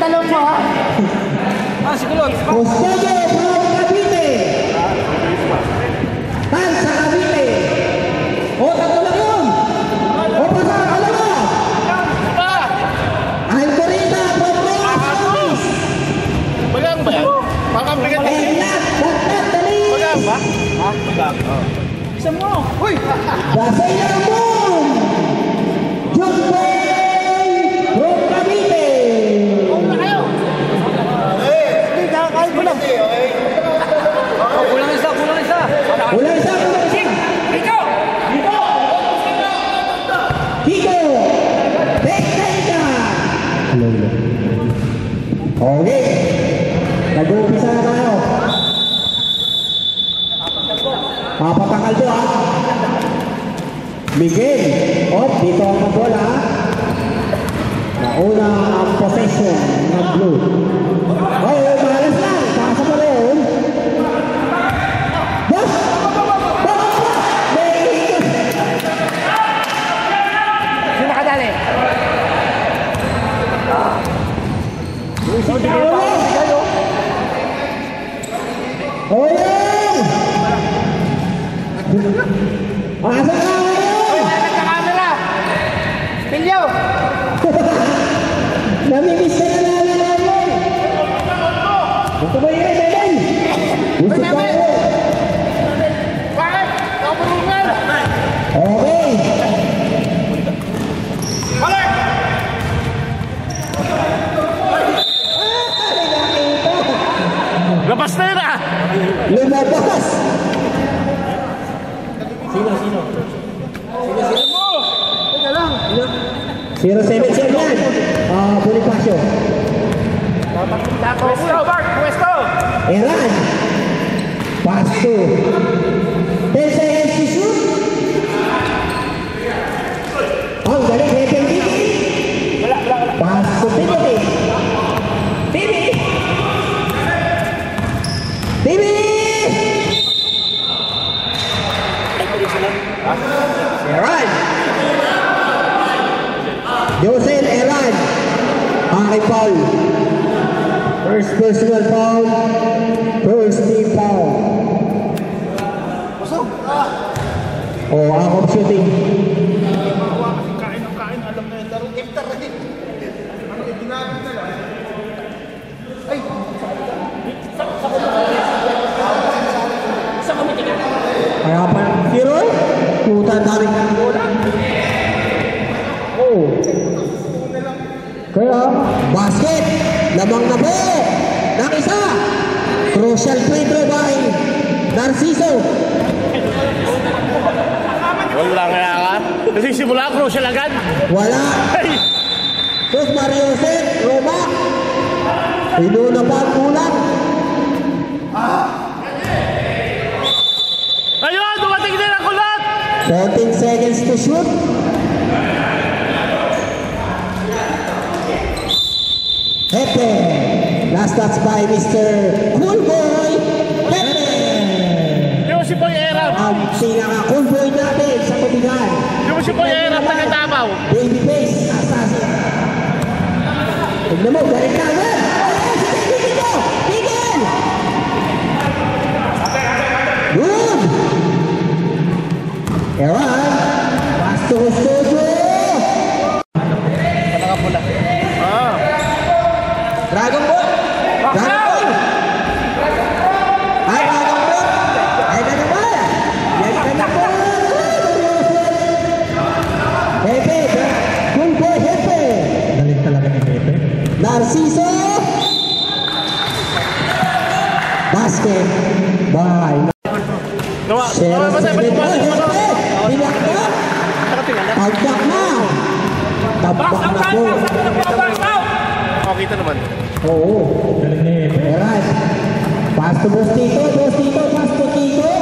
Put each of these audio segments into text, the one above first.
talong mo, ha? Sigulot. Custodio from Cavite. Tan sa Cavite. O, tatlo lang yun. O, pasa, alam mo. Alcorita from Rojas. Bagang ba yan? Bagang bigat. Enat, Bagdad, Dali. Bagang ba? Ha? Bagang. Isa mo. Uy! Dasay na moon. John Boy from Cavite. Huwag na kayo. Hindi, kakakain ko lang. Kulang isa, kulang isa. Ulang isa, ulang isa. Ikaw! Kiko. Teknika. Okay. Nag-uumpisa na tayo. Papatakal to, ha? Miguel. Dito ang bola. Nauna ang possession ng blue. Malas lang. Kasa pa rin. Boss! Sino nakadali? Asa ka ngayon? Nagka-camera! Pilyo! Namimiss ka na namin namin. Ito ba yun, Beben? Gusto ka yun. Bakit? Nakurungan! Okay. Labas na yun ah! Lumabas. Sino mo? Teka lang. 0-7 yan. Bonifacio. Pwesto, Bart! Pwesto! Eran. Pass to. 10 seconds to shoot. Ang galing. Hepen Titi. Pass to Timothy. Timmy. Eran. Josel Eran. Ari Paul. First personal foul. First team foul. Out of shooting. Kain ng kain, alam na yun. Laro iftar na yun. Ano yung ginagawa na lang? Ay! Saan kami tingin? Kaya pa hero? Puta dami. Kaya basket. Lamang na po. Ng isa. Crucial free throw by Narciso. Wala nga ka. Kasi simula crucial agad. Wala. Terus Mario Set, Roma. Inuna pa ang kulang. Ayun! Dumating din ang kulat! 14 seconds to shoot. Hepe. Last touch by Mr. Cool Boy. Hepe. Di mo si Boy Erap. Ang pinaka-cool boy natin sa tubigan. Di mo si Boy Erap na katabaw. Babyface assassin. Tignan mo, galing ka agad. Tigil! Good! Ewan, pass to Custodio. Nakapula. Dragon Ball! Dragon Ball! Ay, Dragon Ball! Ay, Dragon Ball! Yes, Dragon Ball! Hepe! Cool boy, Hepe! Galing talaga ni Hepe. Narciso! Basket! Bye! Share of 7 points! Hepe! Bilak na! Pagdak na! Tabak na po! Kita naman. Oo. Galing ni Hepe. Alright. Pass to Bostito. Pass to Tito.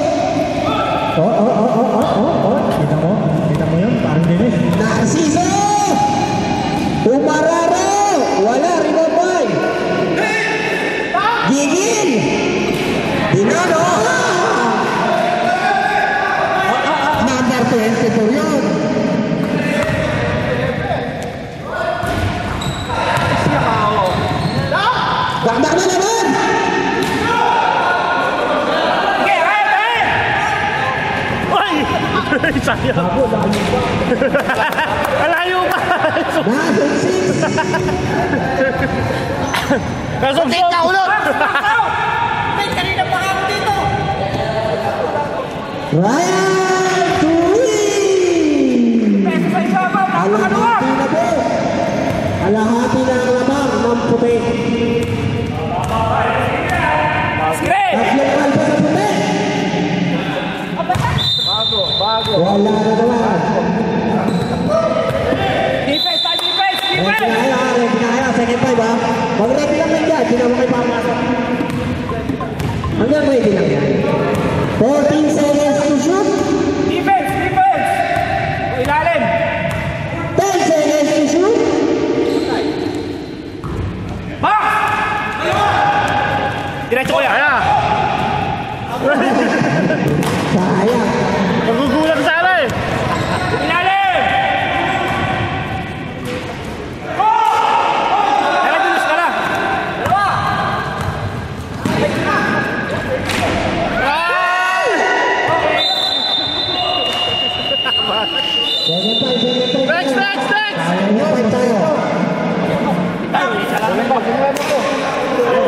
Kita mo yun? Parang dinis. Narciso! Umararo! Wala, rinobay! Gigil! Dinano! Number 22 yun. Alayo pa. Nasong 6. Nasong Tika ulo! Kanina pa ako dito. Ryan Tuwing! Alahati na po. Alahati na ang lamang ng puti. Tatlong kalpa sa puti. Bago. Wala na naman. Defense. Pinaya. Second time ha. Mag-ready lang yan dyan. Hindi naman kayo papasok. Hanggang ready lang yan. 14 seconds to shoot. Defense. Ilalim. 10 seconds to shoot. Box! Diretso ko yan. Sayang. Magugulang sana eh. Ilalim! Dulos ka na. Second time. Next! Second tayo.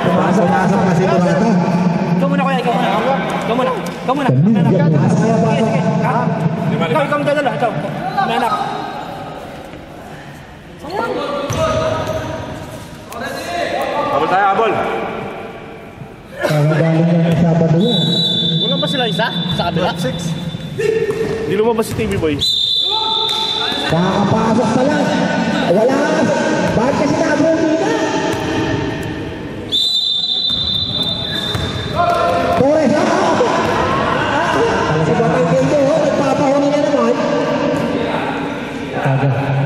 Pumasok kasi ito ata. Ikaw muna kuya, ikaw muna. Pumasok kaya pasok. Ikaw ang dadala. Ikaw. Nanak. Abol tayo, abol. Galing na ng Sabado yan. Walang ba sila isa? Sa kabila? 6. Hindi lumabas si TV Boy. Kakapasok pa lang. Wala. Bakit kasi nabuli na? Torres, si Batang Kendo, nagpapahuli na naman.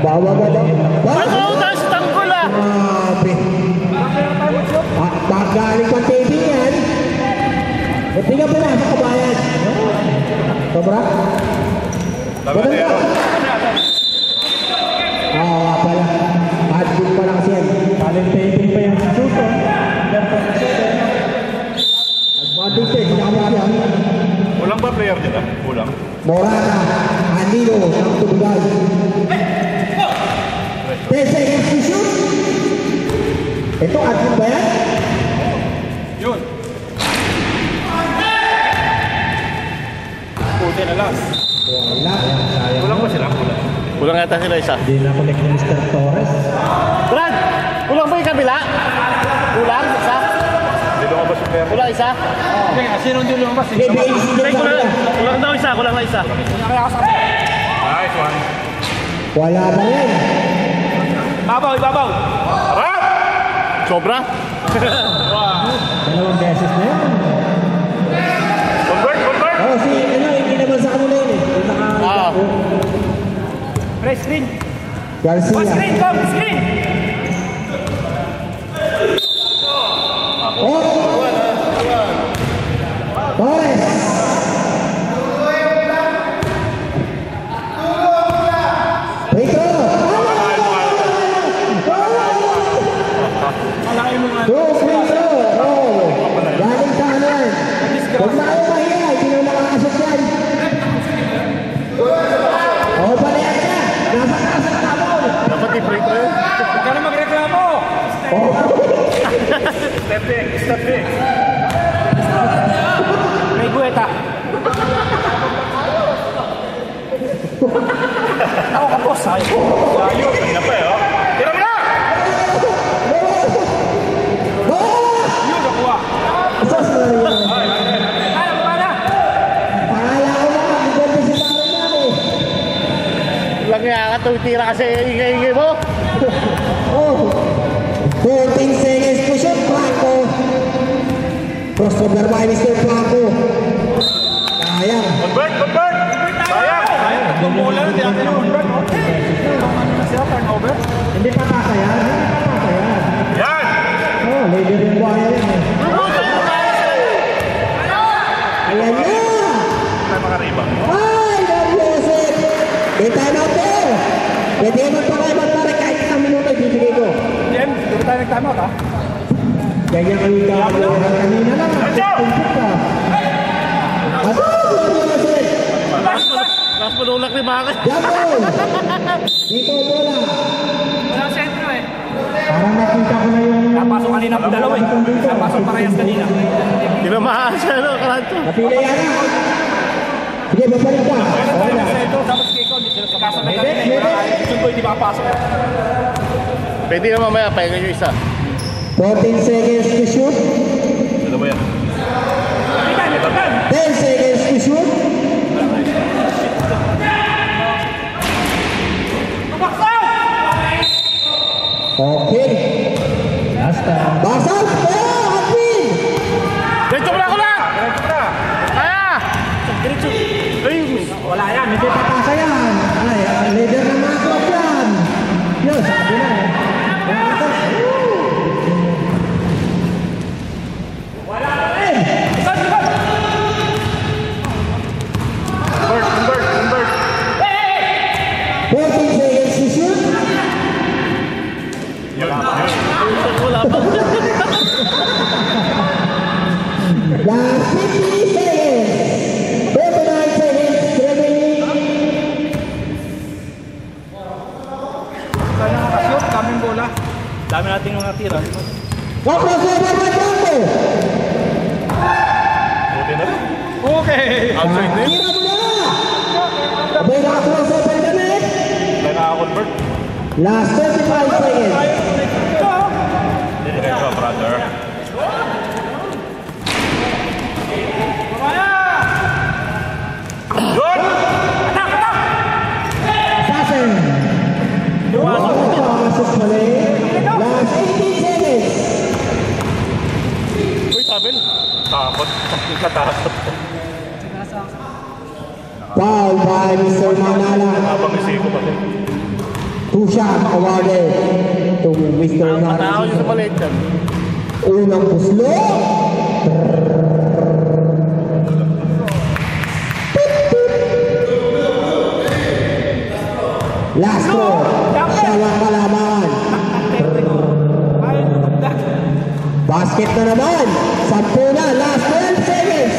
Bawa ka daw. Ano? Dahil sa tanggol ah! Grabe. Galing pa TV yan. Buti nga pala sa kabayan. Sobra? Ganun ba? Oo nga pala. Admin pa lang siya. Talent taping pa yung suso. Advantage, ginagawa yan. Kulang ba player dito? Kulang. Morata, Anilo, ng Tubugay. 10 seconds to shoot. Ito, admin ba yan? Yun. Puti na lang. Wala. Kulang ba sila? Kulang. Kulang yata sila isa. Hindi na connect ni Mr. Torres. Brad! Kulang ba yung kabila? Kulang? Isa? Hindi lumabas yung player. Kulang isa? Sino hindi lumabas? Kulang daw isa. Kulang na isa. Nice one. Wala ba yan? Ibabaw! Harap! Sobra? Dalawang beses na yan. Convert! Hindi naman sa kanila yun eh. Press screen! Garcia. Screen! Oh! Torres! Rito! Go, free throw! Oh! Galing sa ano yan? Huwag na kayo mahiya, hindi na nakakasot yan. Oh, palayan siya! Nasa taas ang tabon! Dapat i-free throw yun. Huwag ka na magreklamo! Oh! Step back! May guweta. Ako kapos. Layo! Kanina pa eh, oh! Tira mo na! Yun, nakuha! Asas na rin yan. Para! Akala ko na, maganda si Taro na eh. Lang nga ka tira kasi ingay-ingay mo. Oh! 14 seconds to shoot, Franco. Crossover by Mr. Franco. Sayang. Convert! Sayang! Tumula na, di natin convert. Hindi pa kakayan. Yan! Oh, lady rin po yan eh. Ayan na! Tayo makaribang. Ay, Joseph! May time out there! Pwede naman pa kayo magparek kahit isang minuto ibibigay ko. Jem, dito tayo nag-time out ha? Ganyan kami gagawin kanina lang. Tumpit ka. Ito, Joseph! Last manulak ni Bakit. Jumbo! Dito bola. Wala sentro eh. Parang nakita ko na yung... Napasok kanina po dalawa eh. Napasok parehas kanina. Tinamaan siya, no? Karanto. Napila yan na. Sige, babalik ka. Wala. Sentro, tapos kiko, hindi sila kakasabay kanina eh. Gusto ko hindi makapasok. Pwede na mamaya, pahinga nyo isa. 14 seconds to shoot. Ano ba yan? 10 seconds to shoot. Okay. Last time. Basal! Oh, Alvin! Diretso mo na ako lang! Kaya! Diretso. Ay, Wala yan, hindi papasa yan. Ay, leader ng mga club yan. Yun, sabi na eh. Wala na rin! convert. 14 seconds to shoot. Wala pa. Last 50 seconds. 29 seconds remaining. Kaya nakashoot, kaming bola. Dami nating mga tira. Crossover by Jumbo. Buti na rin. Okay. Outside din. Tira mo na. Abay na crossover na net. Kaya naka-convert. Last 35 seconds. Diretso, brother. Good! Assassin. Pasok mali. Last 18 seconds. Uy, tabel. Takot. Katakot. Foul by Mr. Manala. Habang isiko pa rin. 2 shots awarded to Mr. Matao Manala. yung sa maliit yan. Unang puslo. Last throw. Siya kalaman. Basket na naman. 10 na. Last 12 seconds.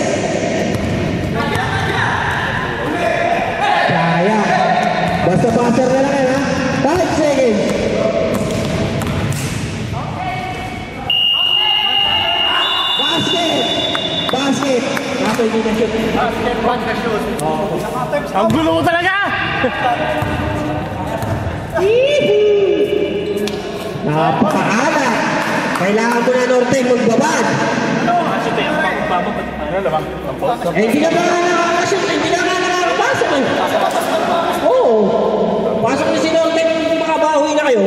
Kaya. Basta passer na lang yan ha. 5 seconds. Basket. Basket. Ako hindi na shoot. Ang gulo mo talaga! Napakaalat. Kailangan mo na Norte magbabad. Ano naman? Eh, hindi ka ba nakakashoot? Hindi ka nakakapasok eh. Oo. Pasok ni si Norte, makabawi na kayo.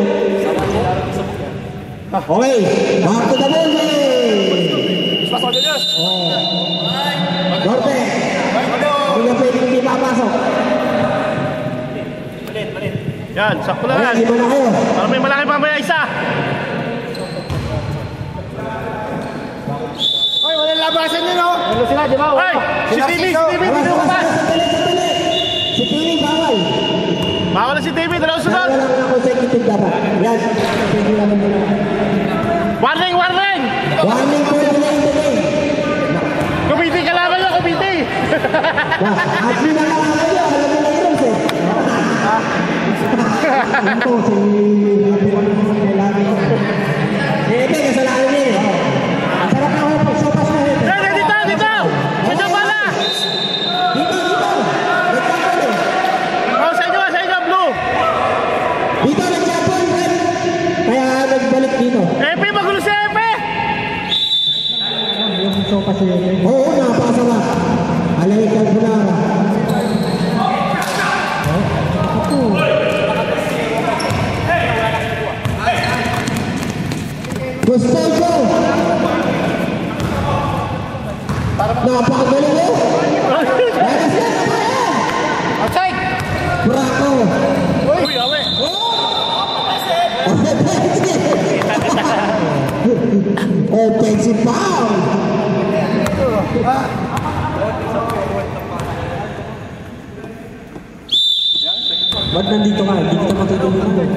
Okay. Back to the ball game. Norte. Hindi na pwedeng hindi papasok. Yan, sakto lang Okay, yan. iba na kayo. Para may malaki mamaya isa. Hoy, walang labasan nyo, no? Ano sila, di ba? Ay! Si Timmy! Si Timmy! Awas, Hindi mo awas, pa! sandali, sandali. Si Pili, bawal. Bawal na si Timmy! Dalawang sunod! Wala na consecutive dapat. Yan. Pwede naman muna. Warning! Warning! Warning for delay in the game. Kumiti ka laban nyo! Kumiti! At yun ang kalaman nyo. Alam mo na yun, sir. Ito, si... Hebe, kasalanan niya eh. Sarap na ako. Sopas na hebe. Yan! Dito! Dito! Medyo pala! Dito, dito. Nagkakal eh. Oh, sa inyo! Sa inyo! Blue! Dito, nagkakal, Brad. Kaya nagbalik dito. Epe! Magulo si Epe! Oo, napasa ba? Alay Carbonara. Gusto. Napakagaling mo. Lagas yan, naman. Outside! Braco. Uy! Awe! Offensive foul. Ba't nandito ka? Hindi kita matutulungan.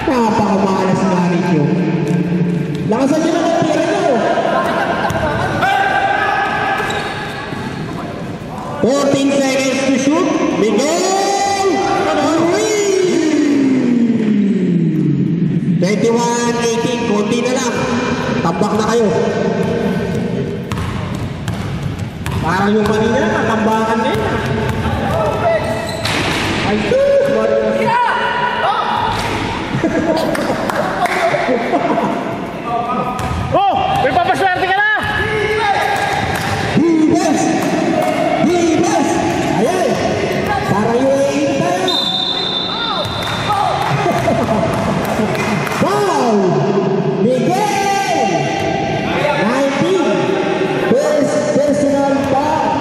Napakamalas na Lakasan nyo naman pera nyo. 14 seconds to shoot. Miguel Ruiz. 21-18. Konti na lang. Tambak na kayo. Parang yung kanina, natambakan din. Ay, Oh! May papaswerte ka na! Bibes! Bibes! Ayan! Parang UAE tayo. Foul! Miguel! 19! First personal foul.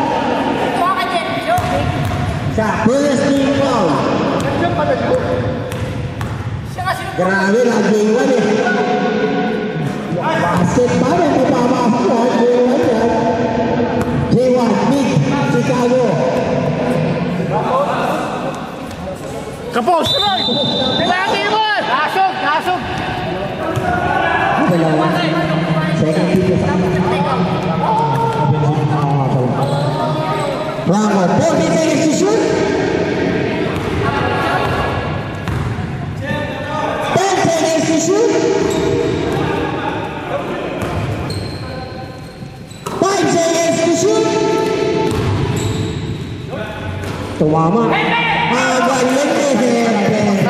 Sa first team foul. Grabe, nag-J1 eh. Basket pa rin, mapapasok ha, J1 yan. J1, Big, Chicago. Kapos! Tuloy! Tilaki mo! Nasog! Nasog! Dalawa. Second team na sa Bravo, 40 seconds to shoot. 10 seconds to shoot. 5 seconds to shoot. Tumama. Magaling eh.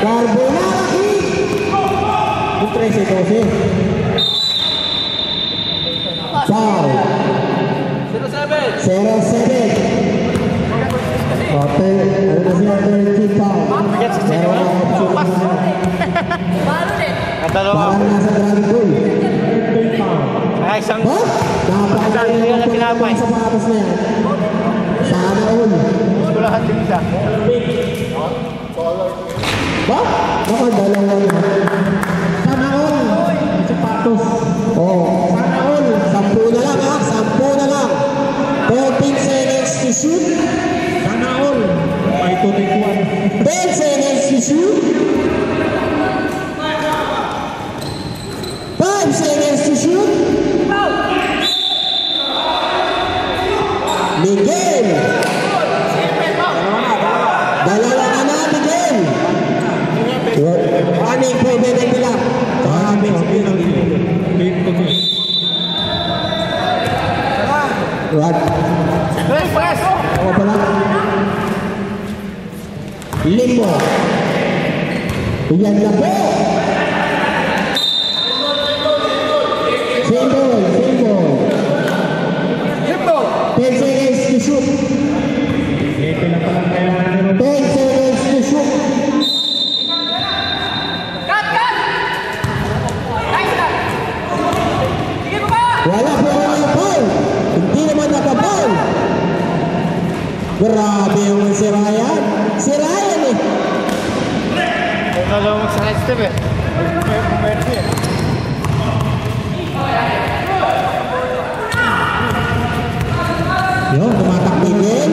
Carbonari. 13-12. Foul. 0-7. Hotel, ano na siya, 13 foul. Pero parang nasa Dragon Ball. Ay, isang... Ha? Napakagaling ang pinapay sa patas na yan. Sana all. Lahat din isa. Ba? Baka dalawa yun. Sana all. Sapatos. Oo. Sana all. 10 na lang ha. 10 na lang. 14 seconds to shoot. Sana all. May 2-1. 10 seconds to shoot. 5 seconds to shoot. Miguel. Dalawa ka na, Miguel. Ano yung improvement nila? Kami, Rod. Press! Ako pala. Limbo. Yan na po. Single. 10 seconds to shoot. 10 seconds to shoot. Wala po mga foul. Hindi naman naka-foul. Grabe yung si Ryan. Si Ryan eh. Dalawang sa step eh. Pwede eh. Yun, tumatak Miguel.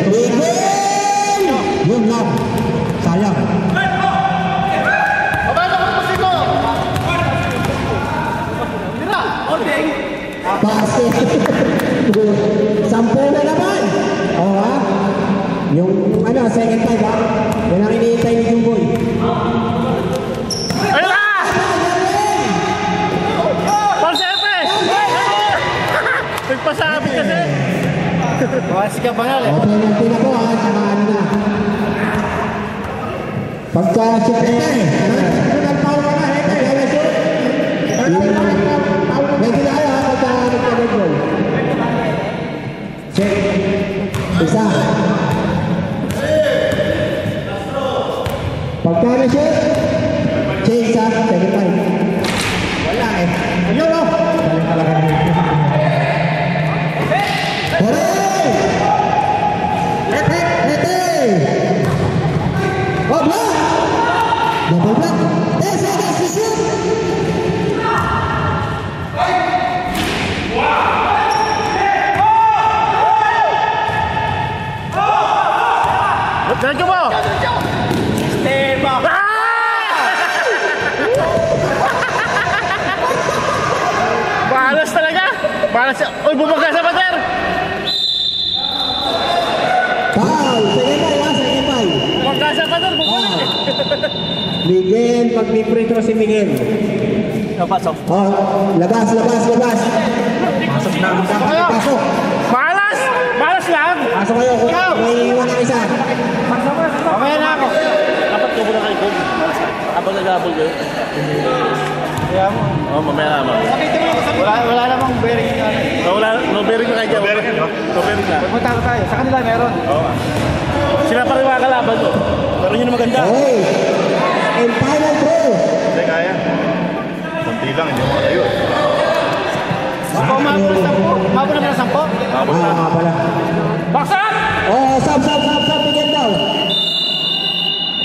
Miguel! Yun lang. Sayang. Babasa ko po sino! Tira! Ordeng! Basket. 10 na naman. Oo ha? Yung ano, second time ha? Yan ang iniintay ni Jumboy. Ayun na! Pansepe! Nagpasabi kasi! Bukas ka bangal eh. Okay, nanti na po ha. Saka ano na. Pagka-shoot eh. Nag-foul ka na. Pagka-shoot. May ginaya ha. Pagka-nagka-goal. Check. Isa. Pagka-shoot. Check sa second time. Wala eh. Ayun o. Galing talaga nito. Hooray! Hooray! Oh, block! Double block. 10 seconds to shoot. Diretso mo! Step up! Para siya. Uy, bumaga sa pader! Foul! Second ball ha, second ball. Bumaga sa pader, bumalik eh. Miguel, mag-free throw si Miguel. Napasok. Oh, labas. Pasok na, pasok. Malas! Malas lang! Pasok kayo, may iwan ang isa. Mamaya na ako. Dapat ko muna kayo kung habang nag-abol kayo. Kaya mo. Oo, mamaya naman. Wala namang bearing na. No bearing na kayo dyan. No bearing na. Pumunta ko tayo. Sa kanila meron. Oo. Sila pa rin mga kalaban ko. Pero yun ang maganda. Okay. And final throw. Hindi kaya. Kunti lang, hindi mo kayo. Umabot naman ng 10? Umabot na. Pala. Baksan! Oh, sub, Miguel daw.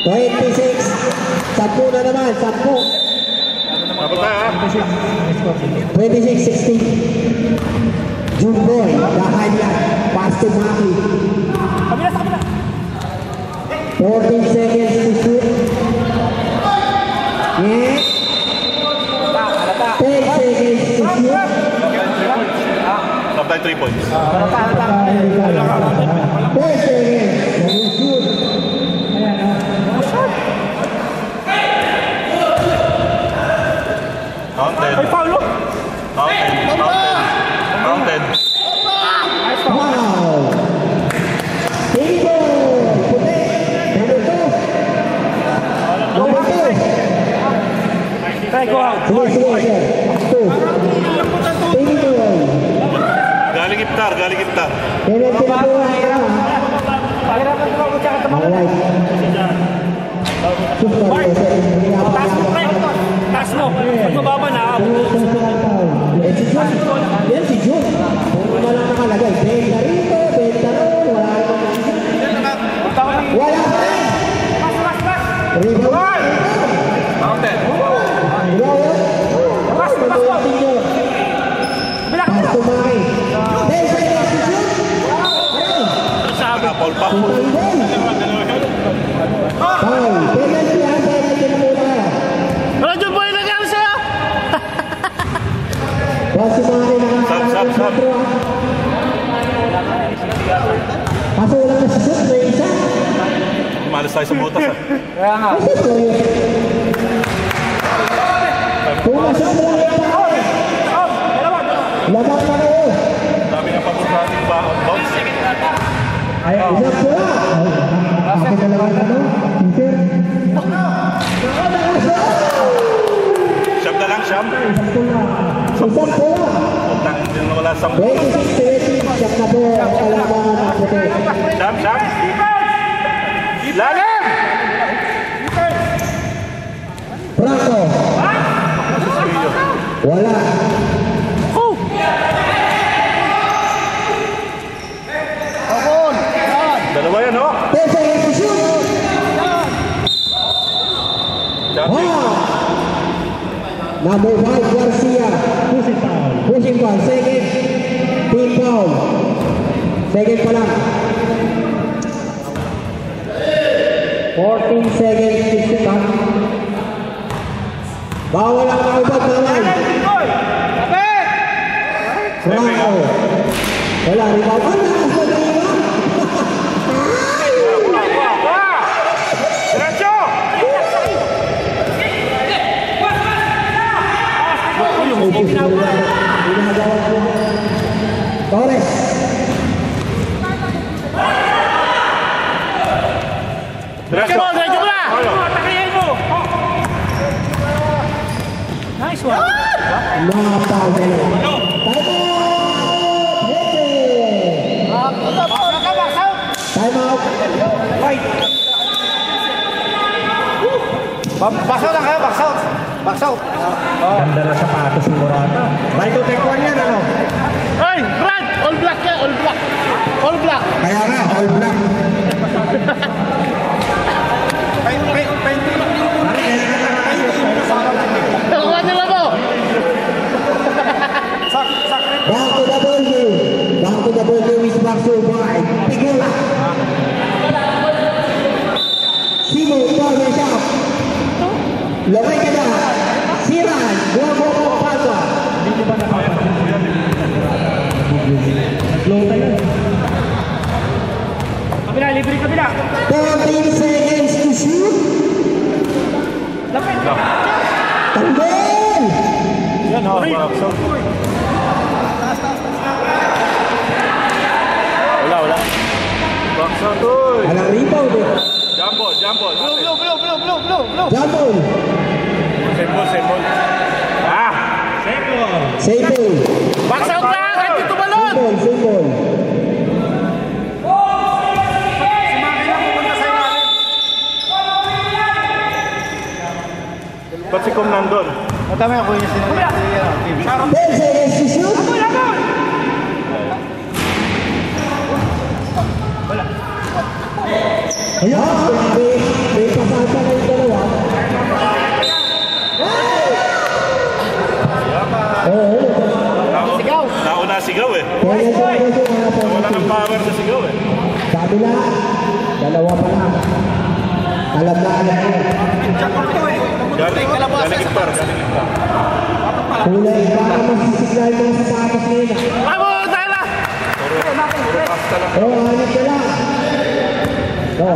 26. 10 na naman, 10. Umabot na ha? 26-16. Jumboy, Dahanyan, pass to Maki. Kabila sa kabila. 14 seconds to shoot. Yeah. 10 seconds to shoot. Sabay 3 points. 10 seconds to shoot. Counted. Ay, Paulo! Counted. Wow! Bingo! Puti! Number 2! Try go out. Sige, sir. 2. Bingo! Galing Iptar. Kailan pinabuhan ka? Pahirapan ko ako tsaka tamang. Alright. Super, Taas mo, pre. Taas mo. Pag mababa na, yan si Jun. Puro na lang nakalagay. Benta rito, benta roon. Wala pa rin. Rebound. Counted. Pass to Maki. 10 seconds to shoot. Paul pa. Foul. Penalty na muna. Radyo boy, nangyari sa'yo? Pass to Maki. Sab. Kaso wala na si shoot. May isa. Malas tayo sa butas ha. Kaya nga. Kasi ito yun. Pumasok mo lang ito. Labang na kayo. Dami na pabor sa ating bounce. Isang pula. Akin na lang ano? Peter. Siyam na lang, siyam. Isang pula. Utang din na wala sa 26-30. Siyak na po ang kalaban ng puti. Siyam. Lalim! Franco. Wala. Dalawa yan, ho? 10 seconds to shoot. Wow. Number 5, Garcia. Pushing foul. Second. Team foul. Second pa lang. 14 seconds to shoot. Bawal ang naubag na line. Franco. Wala. Rebound. Ang lakas mo na iwan. Diretso! Torres. Diretso mo na! Takayin mo! Nice one! Napal dalawa. Time out. Baksaw lang kayo, baksaw. Ganda na sapatos ni Morata. Michael Tekwan yan, ano? Hey, Brad! All black yan, all black. Kaya nga, all black. Nakuha nila mo! Back to the ball game is back to by Pigula. Simo, Torres shot. Lagay ka na. Siran, buwa mo ang pagwa. Hindi ba napapansin? Flow tayo. Kabila, libre kabila. 14 seconds to shoot. Lapit. Tanggal! Yan o, baksaw. Wala. Baksaw to. Alang rebound eh. Jumbo. Blue. Jumble. Sembol. Ah! Sable. Baksaw lang! Hindi tumalon! Sable. Ba't si Kom nandun? Matama ako yung sinabi. 10 seconds to shoot. Ayan, may pasasa kayong dalawa. Oo. Sigaw. Nauna sigaw eh. Wala ng power sa sigaw eh. Kabila, dalawa pa lang. Alam mo. Galing ipar. Kulay, baka masisignal mo sa sapatos nila. Bravo! Dahil na! Oo, hanip ka lang. Oo,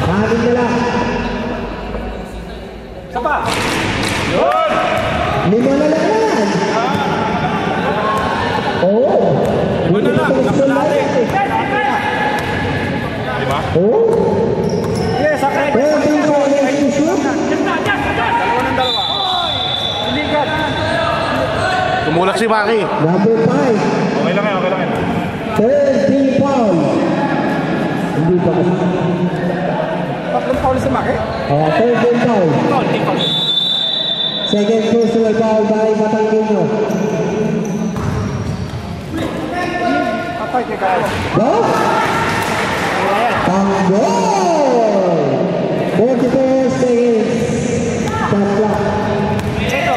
hanip ka lang. Sapa. Yun! 5 na lang yan. Oo. Ano lang, nakalate. Diba? Oo. Yes, sakay. 14 seconds to shoot. Dalawa ng dalawa. Iligan. Tumulak si Maki. Number 5. Okay lang yan. 13 foul. Hindi pa kasi. Tatlong foul si Maki. 13 foul. Second personal foul by Batanguino. Patay kay Kaya. Go! Tanggol! 44 seconds. Shot clock. Ito.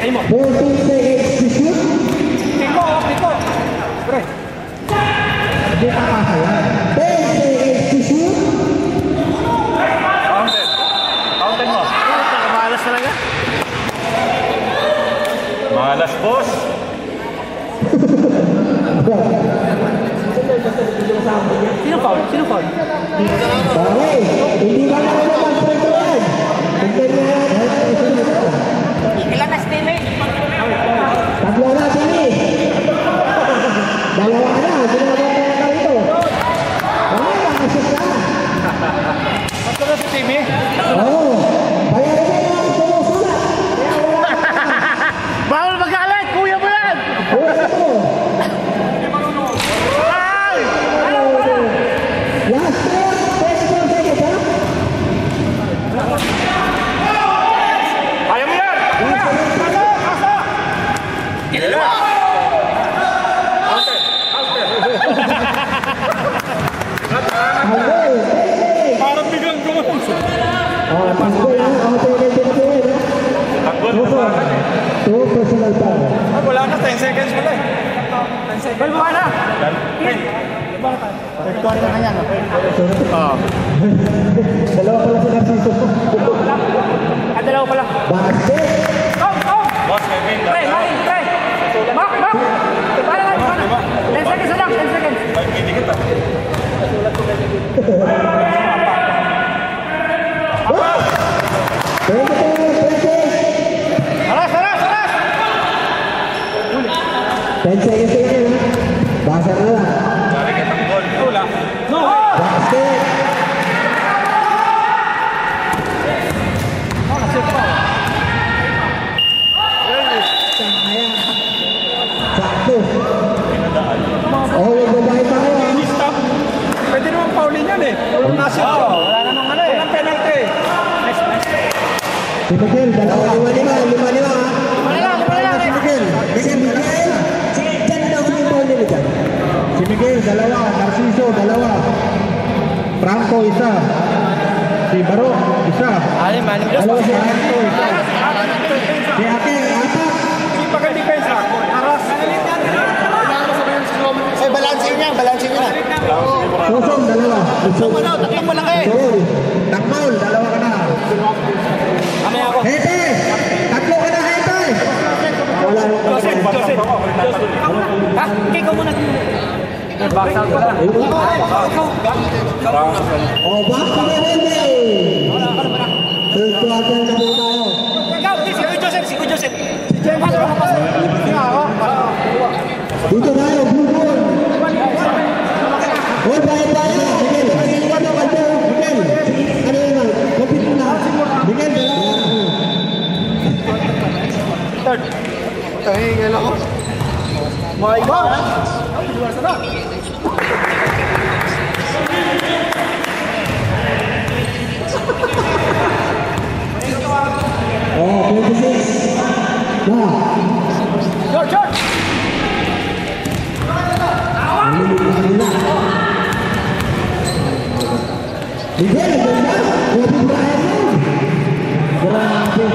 Ay mo. 14 seconds to shoot. Piko. Pre. Hindi pa kasa yan. 10 seconds to shoot. Fountain mo. Malas talaga. Malas, boss. Sino foul? Okay. Hindi ba naman naman prito yan? Tignan niya yan. Ilan na steaming? Tatlo na, Timmy. Dalawa na. Hindi na naman kaya ito. Nakasip ka. Tatlo na si Timmy. Oo. Kaya rin yung sumusulat. Bawal magalit! Kuya mo yan! Oo, ito. Ay! Last shot. 24 seconds, ha? Kaya mo yan! Tanggol. Parang biglang gumulong. Tanggol, ha? Tinagin, ha? Tanggol. Two personal foul. Wala na, 10 seconds mo lang. 10 seconds. Balbuha na. Third quarter na yan. Oo. Dalawa pala si Narciso. Dalawa pa lang. Basket. Boss, may win. Pre. Mak. Para. 10 seconds na lang, 10 seconds. May pili kita. Aras. 10 seconds again, ha? Basa na lang. Dari ka tanggol. Wala. No. Basket. Sayang. Sakto. Oh, yung babae pa ko, ha? Stop. Pwede naman paulin yan eh. Walang nasa. Wala namang ano eh. Walang penalty. Nice. Si Miguel, dalawa. Lima, ha? Lima na lang. Si Miguel. Diyan daw si Miguel. Si Miguel, dalawa. Narciso, dalawa. Franco, isa. Si Barok, isa. Dalawa si Franco, isa. Si Aking, apat. Hindi pa kayo depensa. Aras. Balansin niya na. Susong, dalawa. Susong. Tatlong malaki. Susong. Takmaul, dalawa ka na. Kami ako. Hete! Tatlo ka na, Hete! Wala nung Joseph. Ha? Ikaw muna. Back out ka lang. Oh, back to the relay. Third quarter na po tayo. Ikaw, si Joseph. Si James. Dito tayo, blue ball. Oh, bayan. Miguel, Miguel. Ano yun? Kapit na. Miguel, Third. Tahingal ako. My God! oh, 26. George! Miguel, ganda. Kobe Bryant yun. Grabe.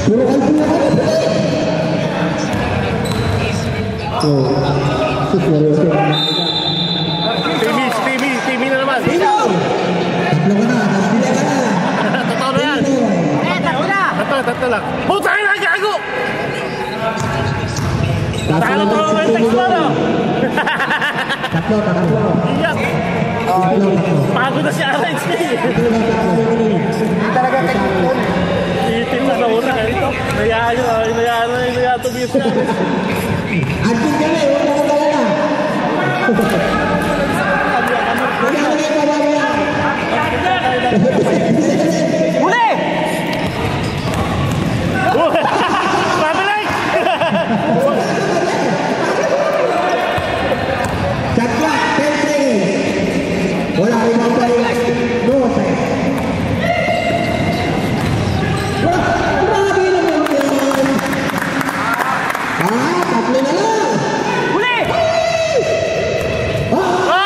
Puro kalbo na kami. TV na naman. Dino! Tatlo ka na. Totoo na yan. Tatlo lang. Puta na, gago! Tatlo na yung text mo, no? Tatlo. Iyak. Pagod na si RX. Talaga technical. Itim na nauna. Nayaan tumiyo siya. Antin ka na eh. Wala ka talaga. Wala ka na mamaya. Huli! Pabilik! Chakla, 10 seconds. Wala rin ang tayo. No time. Grabe naman yan. Tatlo na lang. Huli! Wala.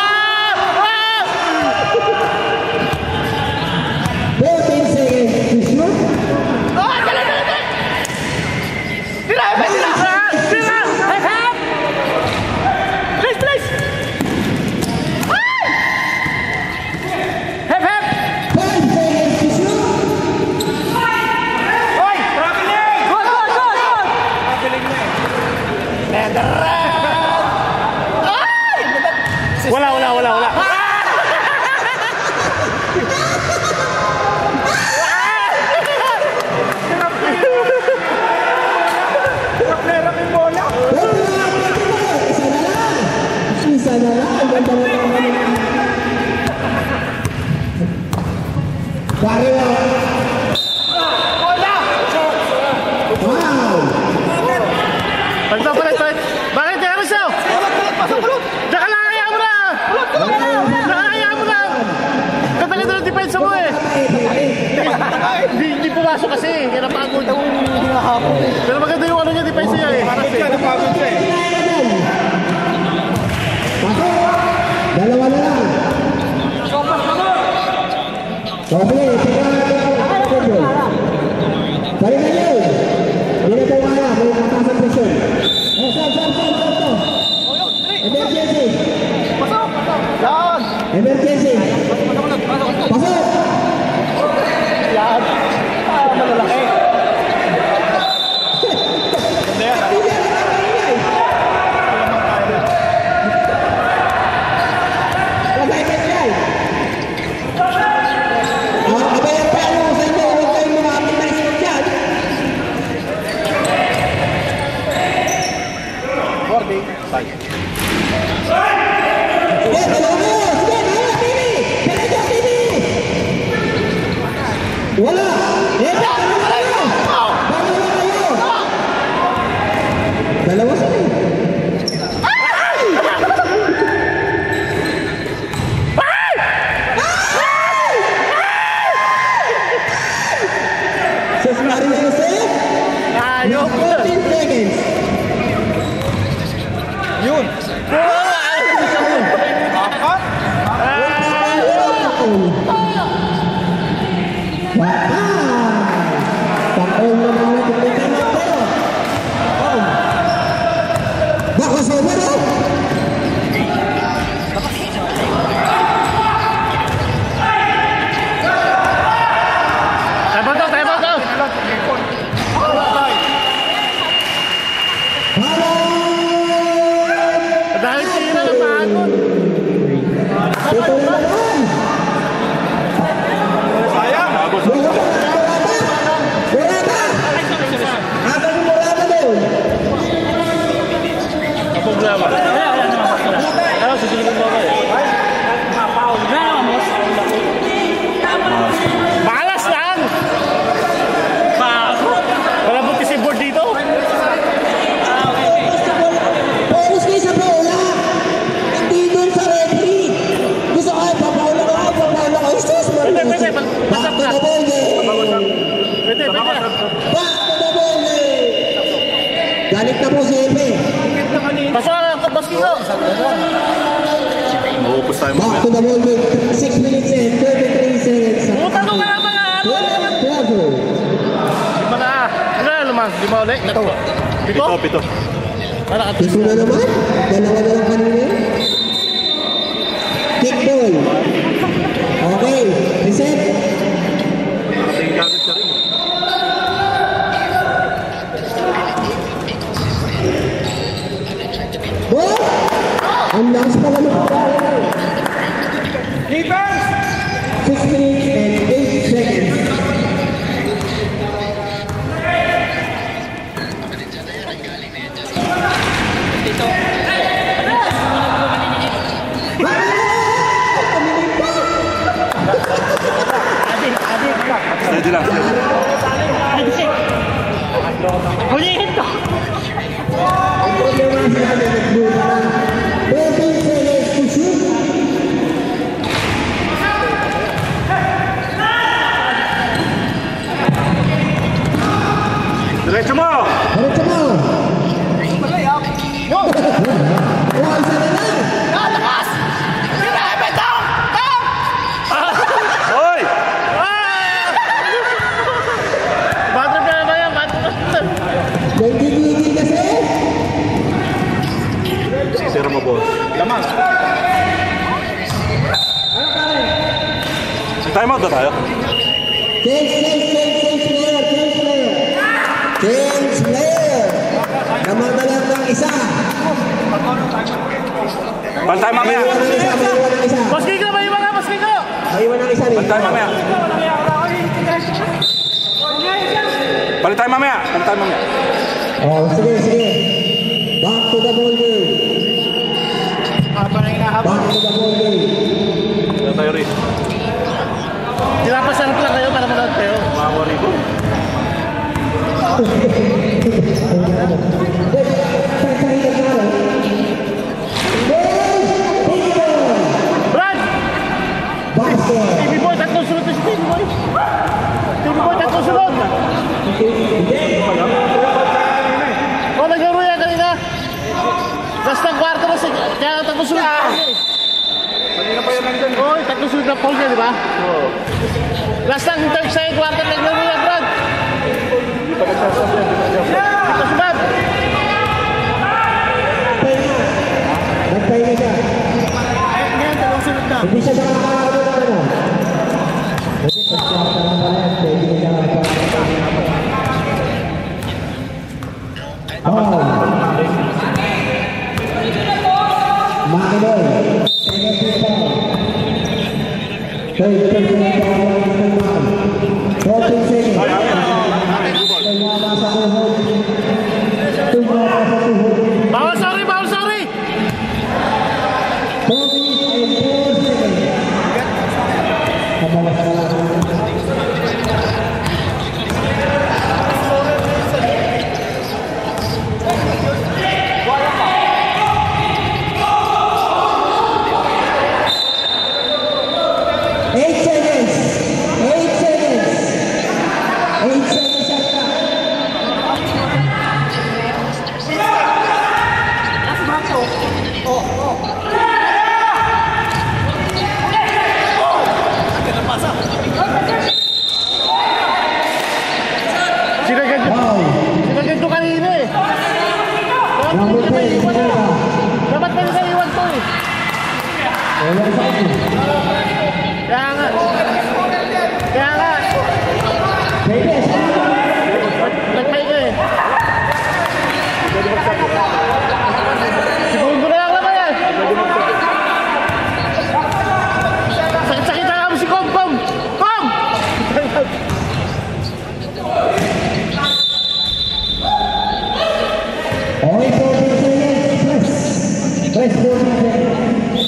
Isa na lang. Pare na. Wow! Pagpapalit. Bakit kaya rin siya? Diyan lang, ayaw mo na! Katagal na depensa mo eh. Hindi pumasok kasi. Kaya napagod. Pero maganda yung ano niya, depensa niya eh. Napagod siya eh. Dalawa na lang. Okay, balik na yun. Hindi na po kaya. May katasang presyon. Oh, stop. Emergency. Emergency. Pasok. Yan. Malalaki. Wala! Dalawa sila eh. Sus Mario Joseph. Ayok! 14 seconds. Yun. Apat. Pang-all na mga tipitan natin. Baka sober oh! Tayo ba to? Dahil tira na pagod. Ito na naman. Sayang. Murata! Habang yung Murata doon. Kapag naman. Ano, susunod mo ba eh? Malas lang! Wala buti si board dito. Bonus kayo sa bola. Hindi doon sa referee. Gusto ko ay papaula ka. Sus, Pwede. Back to the ball game. Pwede. Back to the ball game. Galit na po si Epe. Pasok ka, basking ko. Maupos tayo Back to the ball game. 6 minutes and 33 seconds. Puta ko ka naman nga. Di ba na? Ano na naman? Di ba ulit? Pito? Pito. Para ka Ito na naman. Dalawa na lang kanina. Kick ball. Okay. Reset. Ball. Ang last pala ng pagkain. Defense! 6 minutes and 8 seconds. Steady lang. Hulihin to! Ang problema sila na nagbuha ng 14 seconds to shoot. Diretso mo! Diretso mo. Oh, isa na lang. Hoy! Batrip na ba yan? Nagigigil kasi. Sira mo, boss. Lamang. Time out na tayo. Change player. Naman na lang ng isa. Pantay mamaya. Maiwan ng isa. Basking ko! May iba ka! Basking ko! Maiwan ng isa rin. Pantay mamaya. Palit tayo mamaya. Oh, sige. Back to the ball game. Back to the ball game. Kaya tayo rin. Tinapasan ko lang kayo para manood kayo. Maawa rito. Brad! TV Boy, tatlong sunod na si TV Boy. TV Boy, tatlong sunod. Oh, naglaro yan kanina. Basta kwarto na siya. Kaya tatlong sunod. Kanina pa yan nandun. Oh, tatlong sunod na Paul niya, di ba? Oo. Last time, third second kwarto, naglaro yan, Brad. Dito si Brad. Nagpahinga siya. Ngayon, tatlong sunod na. Hindi siya nakakaano na ano. Kasi pagka yan, pwede niya Makiloy. Third seconds. 14 seconds. Tumama sa tuhod. Bawal sorry! 4 minutes and 4 seconds. Kabalas na lang. Sinagad ko kanina eh. Dapat pwede sa iwan to eh. Kaya nga. Nagpay ka eh. Segundo na lang naman yan. Okay, 14 seconds. Press 14 seconds.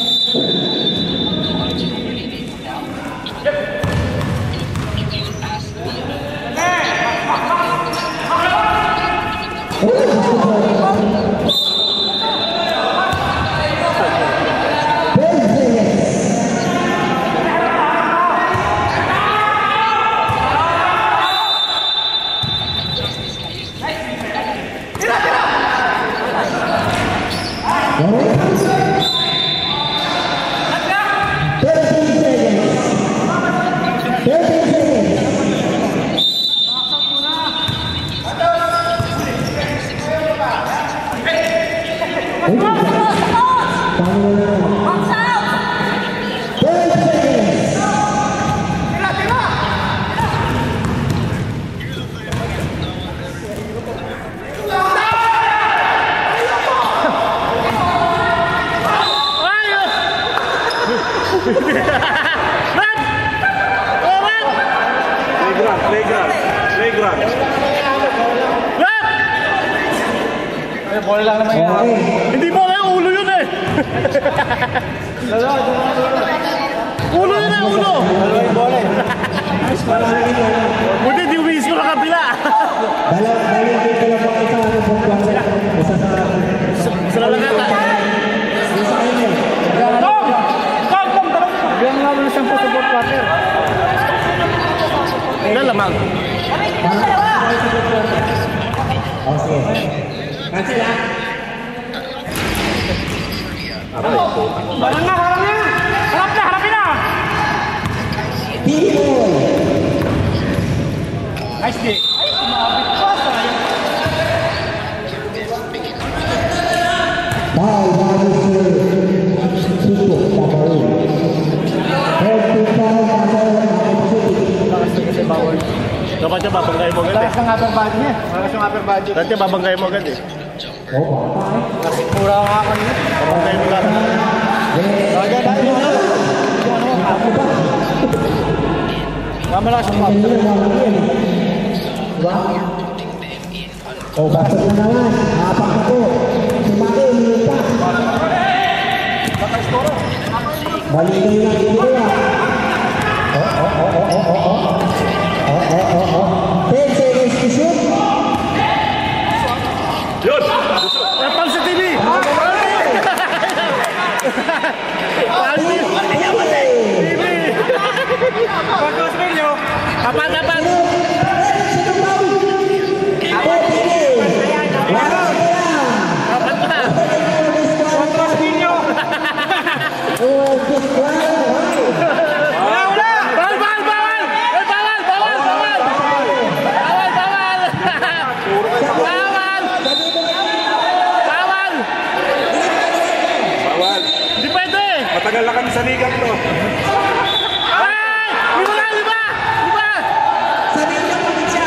Playground. Bola lang naman yun. Hindi bola yung ulo yun eh. Ulo yun eh, ulo. Dalawa yung bola eh. Buti di umis ko na kabila. Dalawang dito lang po isa ano po klase. Isa sa lang ata. Isa inyo. Bilang lang na siyang pasabot quarter. Ilan lamang? Oh, sige. Cancel ah. Harap na! Harapin na! People. Nice day. Ay, kumabit pa. Bye, bago sir. Suko, tabaw. Dapat siya babanggay mo agad eh. Lakas ng upper body niya. Lakas ng upper body. Dapat siya babanggay mo agad eh. Oh, bata. Kasi pura nga ako niya. Babanggay mo lang. Kaya dahil mo na. Ako ba? Mamalakas yung Ang upper. ganda ng mga yan. Diba? Oh, basag na naman. Apak na po. Sumaki, umilit pa. Balik kayo lang dito ah. Oh. 10 seconds to shoot. Yun! Napal sa TV! TV! Pagkos ninyo. Kapan! Sino ba? Ako, sige. Wala ka lang. Kapan na! Pagkos ninyo. Oh, just one. Matagal na kami sa ligang to. Ay! Di ba? Sabi niyo pa siya.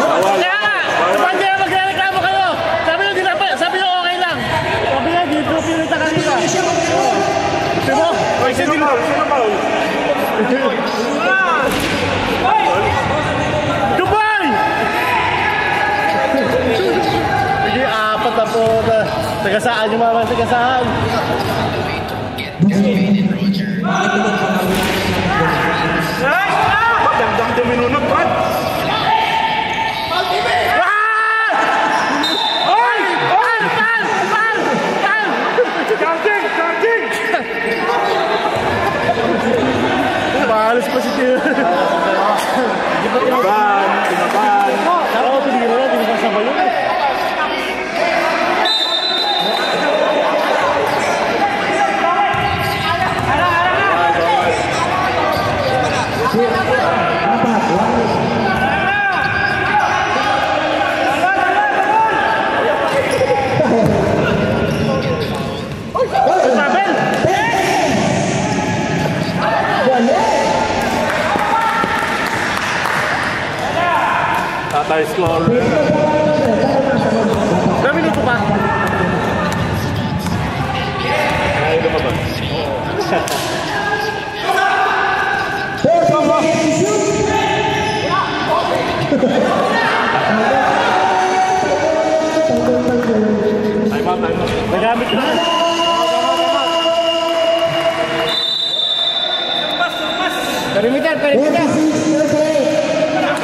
Kaya nga! Kapag kaya magreklamo kayo, sabi nyo okay lang. Sabi nga, dito pinita kanina. Diba? Sino Paul? Dubai! Sige, apat na po. Tagasaan yung mga tagasaan. Dagdag duminunod, Brad. Mahalas pa si Tio. Tinaban. Ako, pinigil na, hindi ka sabay yun eh. Tatay score. Ilang minuto pa? Ay, ito ka ba?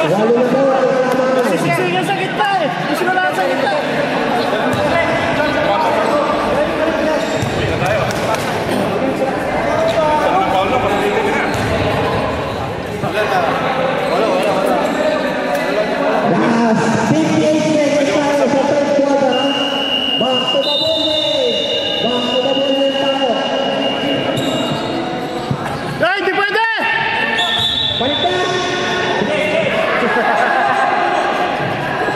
Walo na po. Sige sa gitna eh. Gusto na lang sa gitna. Last 58 seconds tayo sa third quarter. Back to the ball game. Back to the ball game tayo. Ay, hindi pwede! Balik na.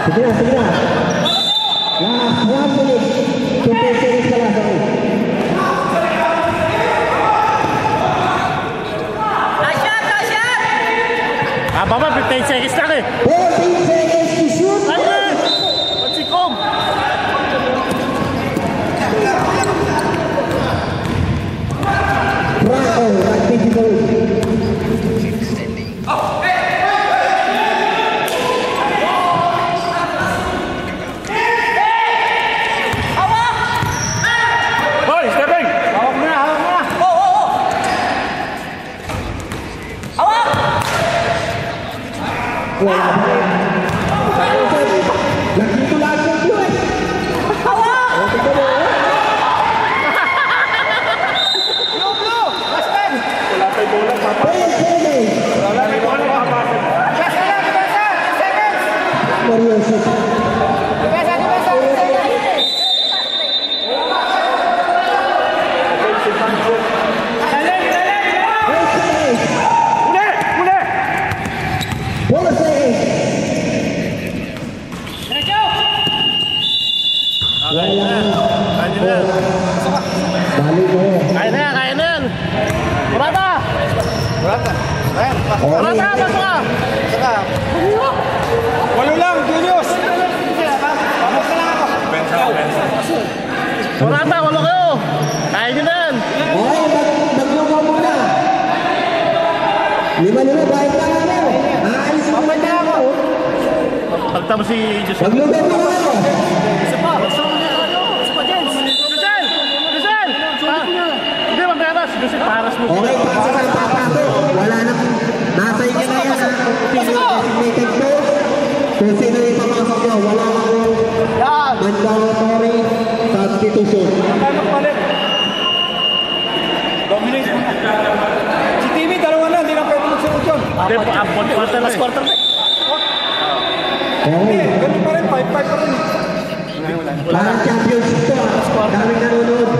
Sige na. Last 1 minute. 2 seconds pa lang. Baba, 15 seconds lang eh. 14 seconds to shoot. Ano? Magsikom. Bravo, magpipigol. Hoy, Stephen! Hawak mo na. Wala pa rin. Nandito lahat yung blue eh. Okay ko mo eh. Wala tayong bola, papa. 10 seconds. Wala tayong bola, papa. Mario shoot. Kaya na yan. Murata! Murata, baso ka! Walo lang, Julius. Murata, walo kayo! Kaya nyo na yan! Okay, maglugaw muna. 5 bahit na nga na. Aalis mo na ako. Pagtapos si Diyos. Maglugaw mo na ako. Isa pa! Isa pa, Jens! Rizal! Hindi, magkaras! Kasi paras mo. Okay, pasa sa papaso. Wala na. Nasa inyo na yan ha. Kung sino yung designated coach. Kung sino yung papasok nyo. Wala akong mandatory substitution. Tayo magpalit. Dominate mo na. Si Timmy, dalawa na. Hindi na pwede magsunod yun. Hindi, quarter na. Quarter na. Hindi, Okay. ganun pa rin. 5-5 pa rin. Parang championship to ha. Daming nanonood.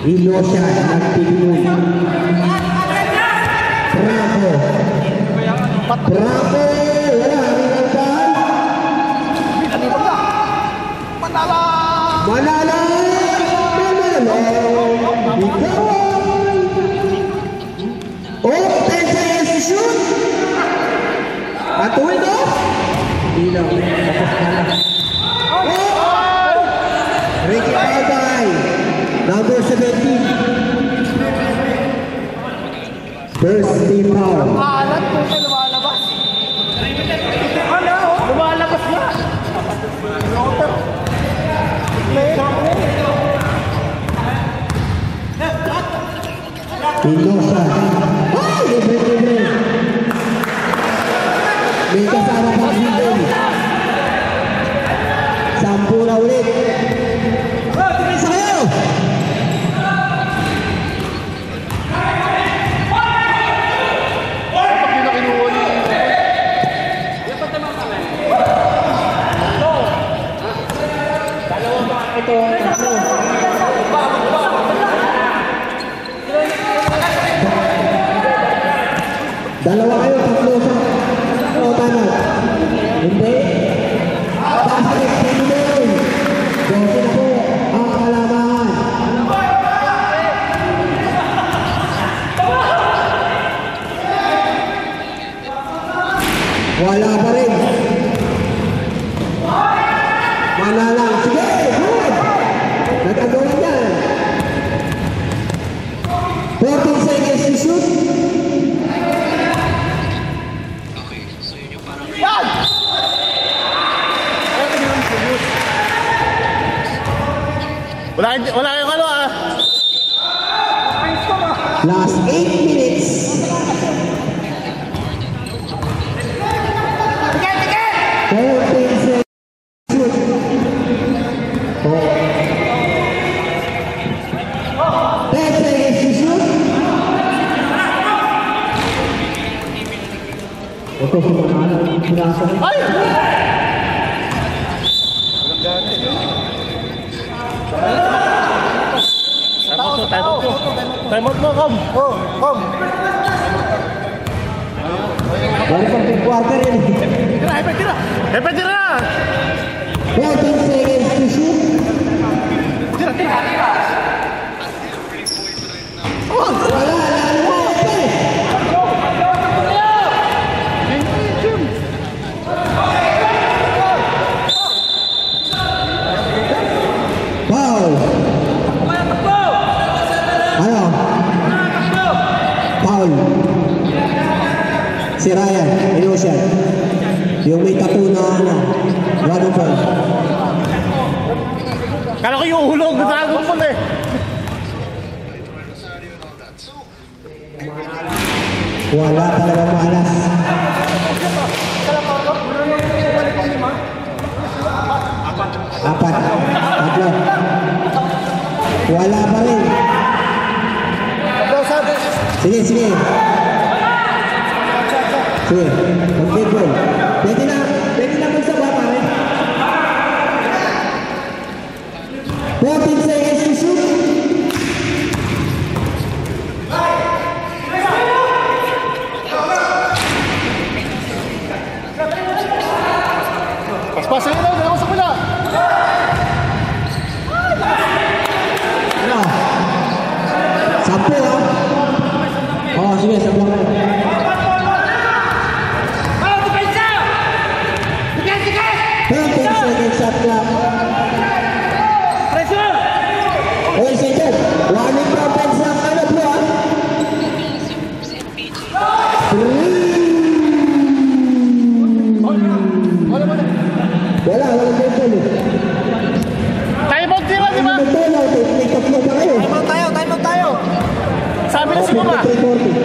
Ilosha, nagpipinoy. Bravo. Bravo. Wala, rinaldahan. Manala. Manala. Ikaw. Oh, 10 seconds to shoot. At window. Ilaw. Tapos na lang. Oh! Ricky Palday. Number 17. First team foul. Alat po siya lumalabas. Lumalabas na. Ilosha. Oh, libre. May kasama pa dito. 10 na ulit. Isa kayo. Dalawa kayo, tatlo sa tama. Hindi. Basket, Pinoy. 12 na po ang kalamangan. Wala pa rin. Malalang. Sige, good. Nagagawa yan. 14 seconds to shoot. Wala yung ano ah. Last 8 minutes. Ito si Manalo. Pinasok. Ay! Time out mo, Kom. Kom. Balik ang big quarter yun. Hepe, tira! 14 seconds to shoot. Wala, lalo pa eh. Foul. Ano? Foul. Si Ryan, Inosyan. Yung may tattoo na ano, Dragon Ball. Kala ko yung hulog na Dragon Ball eh. Wala talagang malas. Apat. Tatlo. Wala pa rin. Sige, sige. Sige, mag-big ball. Pwede na magsaba pare. 14 seconds to shoot. Paspasan nyo na, ako sa pula. Ano? 10 ha? Oo, sige, sablang kayo. 13 seconds shot clock. Oy, second. Warning from fans ng ano po ha? Walang ball eh. Time out tira, di ba? May tatlo pa kayo. Time out tayo. Sabi na si Mama. 340.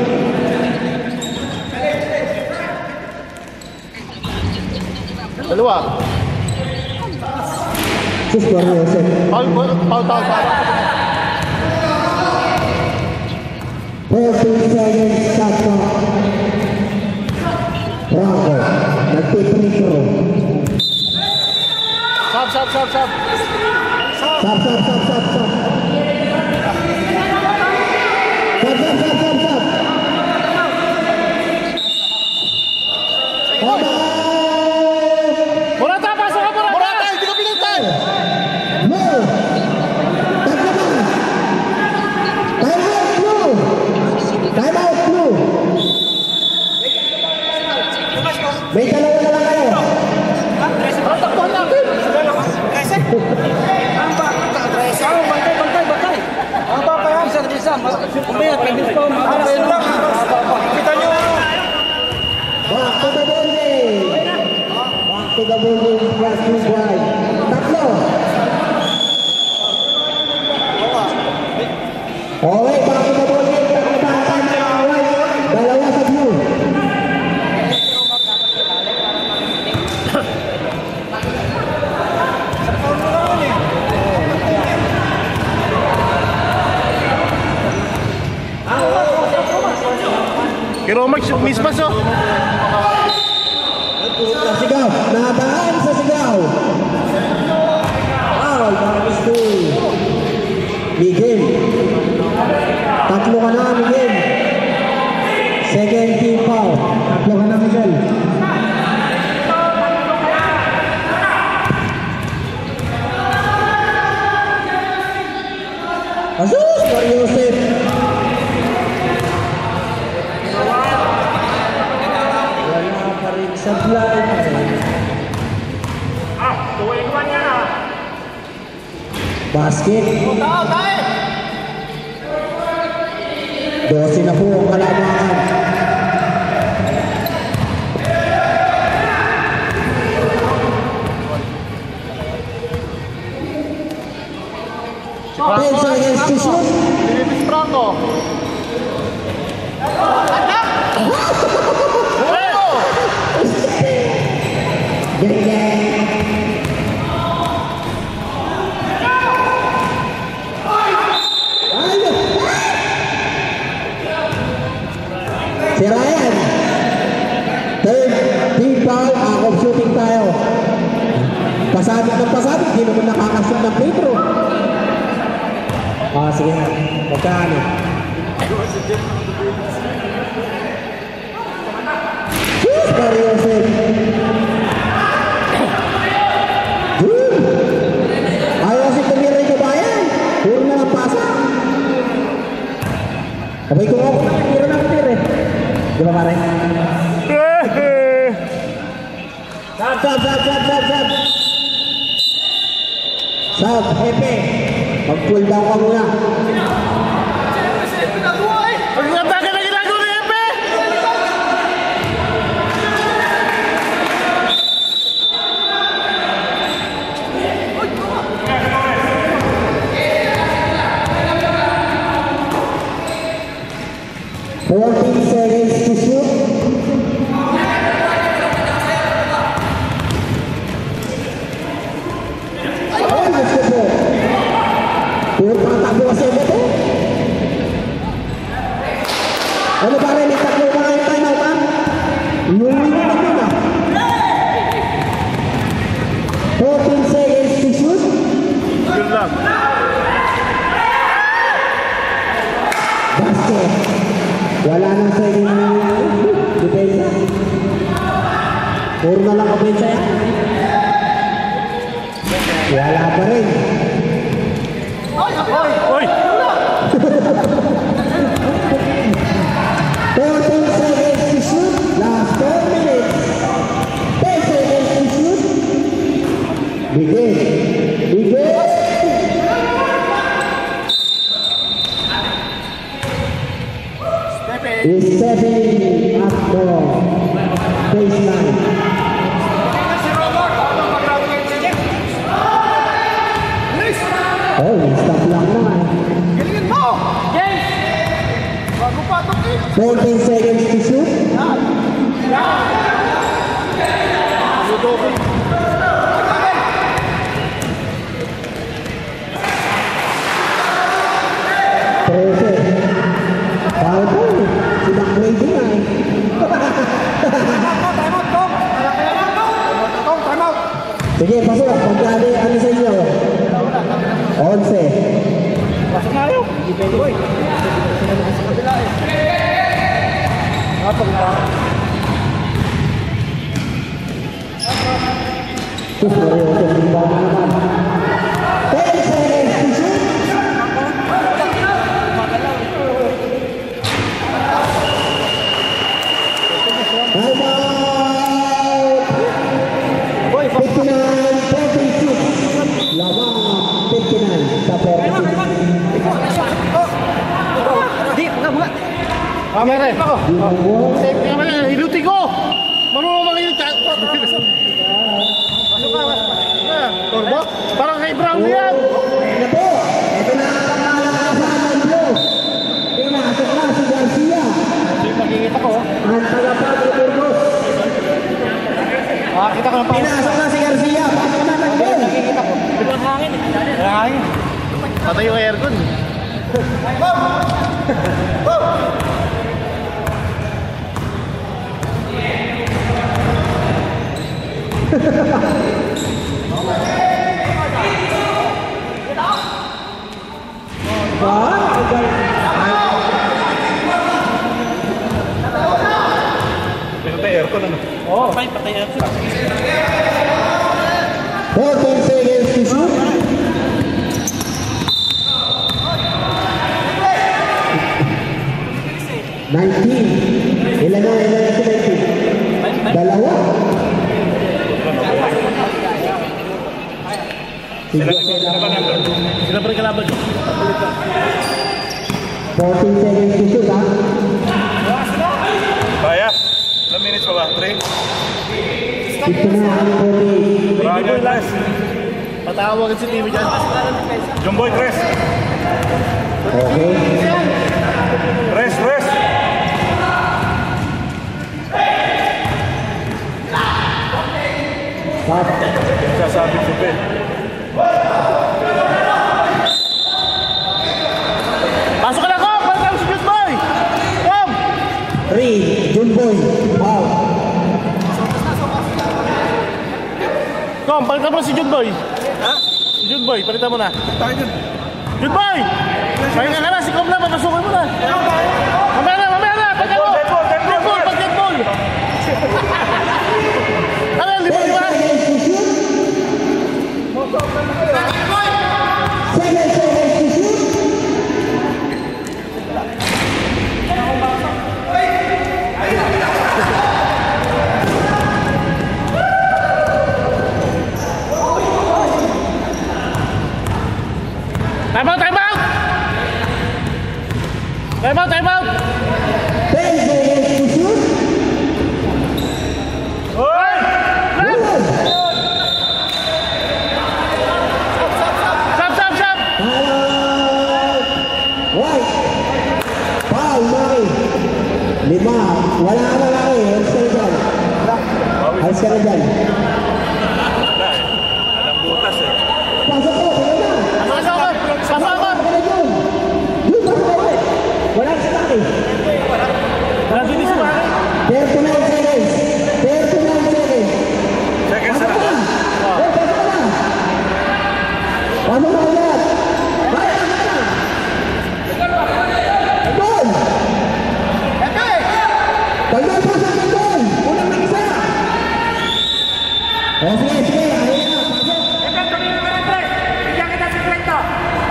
Dalawa. Sus, Joseph. Foul. 14 seconds shot clock. Franco, nagpi-free throw. Sab. Stop. Morata, pasok ka, Morata! Hindi ka pinuntan! No! Time out, Blue! May dalawa na lang kayo. Takbuhan natin! Bantay. Ang papayam sa bisa. Kumpaya, pwede pa. Kita nyo. Back to the ball game. Back to the ball game. Plus 2 wide. Tatlo. Okay, back to the ball game. Tatlo na wide. Dalawa sa blue. Kiro Max, mismas oh! Sigaw. Nadaan sa sigaw. Foul. Back to Miguel. Tatlo ka na, Miguel. Second team foul. Tatlo ka na, Miguel. Asus, Joseph. Wala pa rin sa blind. Basket. 12 na po ang kalamangan. Ten seconds to shoot. Pinipis Franco! Ganyan. Si Ryan. Third, team foul, out of shooting tayo. Pasabit ng pasabit, hindi naman nakakashoot ng Pedro. Sige na. Magkano? Seryosin. Ayaw si tumira yung kabayan. Puro na lang pasa. Sabay ko ako na, puro na tumira eh. Di ba pare? Sab, Hepe. Mag-pull down ka muna. Ang ganda ka na ginagawa ni Epe! Seconds to shoot. Ano ba rin, may tatlo ba kayo time out, ha? Inuwi mo na yun, ha? 14 seconds to shoot. Yun lang. Basket. Wala nang second na depensa. Puro na lang kapensa yan. Wala pa rin. Oy! 14 seconds to shoot. Last 4 minutes. 10 seconds to shoot. Begin. Is stepping up the baseline. Oh, stop lang naman. Galingan mo! James! Bago pa ito, 14 seconds to shoot. Foul po. Sinang crazy nga eh. Sige, pasok. Pagkali, ano sa inyo? 11. Pasok na yun! Hindi pwede boy. Sa kabila eh. Kapag na. Seryoso, hindi ba naman? 10 seconds to shoot. Time out! Boy, 59-36. Lamang 59 sa 46. Di, mga. Mere! Ginagawa. Safe ka naman yan! Hiluti ko! Marunong mga yung chat! Pasok ka. Torbo? Parang kay Brown yan! Ito po, ito na ang pangalan ng Blue. Pinasok na si Garcia. Ito yung pagkikita ko. Ang tagapag ni Burgos. Kita ko ng pangit. Pinasok na si Garcia. Pasok na ng Blue. Nakikita ko. Ito ang hangin eh. Ang hangin. Patay yung aircon. Pinatay aircon ano? Oo. Patay yan. 14 seconds to shoot. Ilan na si 19? Dalawa. Sila pa rin kalaban nyo. 14 seconds to shoot, ha? Kaya? Ilang minutes pa ba? 3? 59-48. Ryan Tres. Patawagan si Timmy dyan. Jumboy Tres. Okay. Tres. Stop. Sasabi ko pa. Pasok ka na ko! Pasok si Good Boy! Come! 3, Jumboy, foul. Kom, palitan mo na si Junboy. Ha? Si Junboy, palitan mo na. Tayo dun. Junboy! Pahinga ka na, si Kom na, papasukin mo na. Mamaya na, mamaya na! Pagkabol! Deadball! Pag-deadball! Ano yan, libo, di ba? 10 seconds to shoot. 7 seconds to shoot. Time out, time out! Time out, time out! 10 seconds to shoot. Hoy! Stop, stop, stop! Timeout. White. Foul, Maki. 5. Wala ka na, Maki. Alis ka na dyan. Alis ka na dyan. Wala eh. Alam butas eh. Pasok ko, tingnan na. Pasok ako! Pasok ako! Pasok ka na dyan. Dun, pasok ka ulit. Wala ka sa Maki. Nandun din si Maki. 39 seconds. 39 seconds. Seconds Pasok na ka lang. na. Oh, pasok ka na. Pasok ka ulit. Bye. Doon. Tanggal pa sa doon. Unang nag-isa. Oh, sige, sige. Ayun na. Pasok.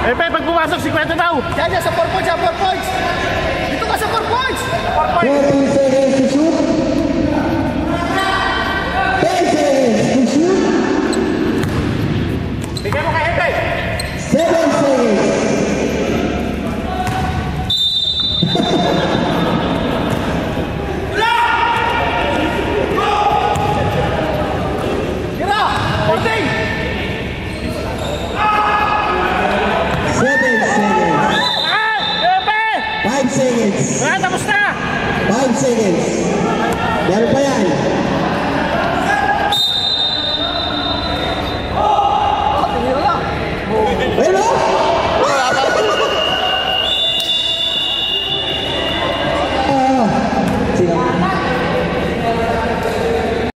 Epe, pag pumasok, 50 daw. Diyan, sa 4 points, 4 points. Dito ka sa 4 points. 14 seconds to shoot. 10 seconds to shoot. Bigyan mo kay Epe. 7 seconds. Tira! 14! 7 seconds. Ah! Epe! 5 seconds. Wala, tapos na! 5 seconds. Meron pa